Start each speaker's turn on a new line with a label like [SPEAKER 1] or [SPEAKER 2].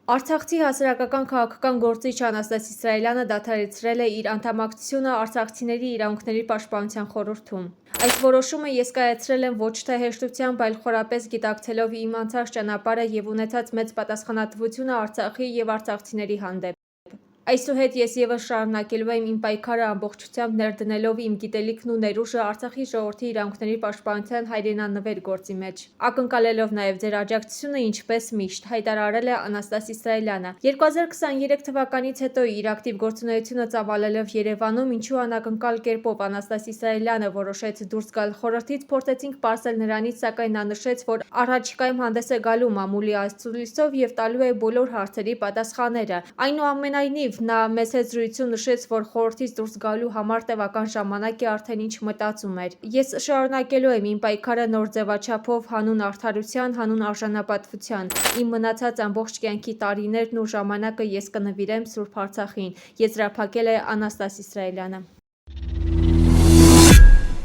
[SPEAKER 1] Արցախցի հասարակական քաղաքական գործիչ Անաստաս Իսրայելյանը դադարեցրել է իր անդամակցությունը արցախցիների իրավունքների պաշտպանության խորհրդում։ Այս որոշումը ես կայացրել եմ ոչ թե հեշտությամբ, այլ խորապես գիտակցելով իմ անցած ճանապարհը եւ ունեցած մեծ պատասխանատվությունը Արցախի եւ արցախցիների հանդեպ։ Այսուհետ ես եւս շարունակելու եմ իմ պայքարը ամբողջությամբ ներդնելով իմ գիտելիքն ու ներուժը Արցախի ժողովրդի իրավունքների պաշտպանության հայրենանվեր գործի մեջ, ակնկալելով նաեւ ձեր աջակցությունը ինչպես միշտ, հայտարարել է Անաստաս Իսրայելյանը։ 2023 թվականից հետո իր ակտիվ գործունեությունը ծավալելով Երևանում, ինչու անակնկալ կերպով Անաստաս Իսրայելյանը որոշեց դուրս գալ խորհրդից, փորձեցինք պարզել նրանից, սակայն նա նշեց, որ առաջիկայում հանդես է գալու մամուլի այցուլիսով եւ տալու է բոլոր հարցերի պատասխանները։ Այնուամենայնիվ, նա մեծ հետ զրույցում նշեց, որ խորհրդից դուրս գալու համար տևական ժամանակ է արդեն ինչ մտածում էր։ Ես շարունակելու եմ իմ պայքարը նոր ձևաչափով հանուն արդարության, հանուն արժանապատվության։ Իմ մնացած ամբողջ կյանքի տարիներն ու ժամանակը ես կնվիրեմ Սուրբ Արցախին, եզրափակել է Անաստաս Իսրայելյանը։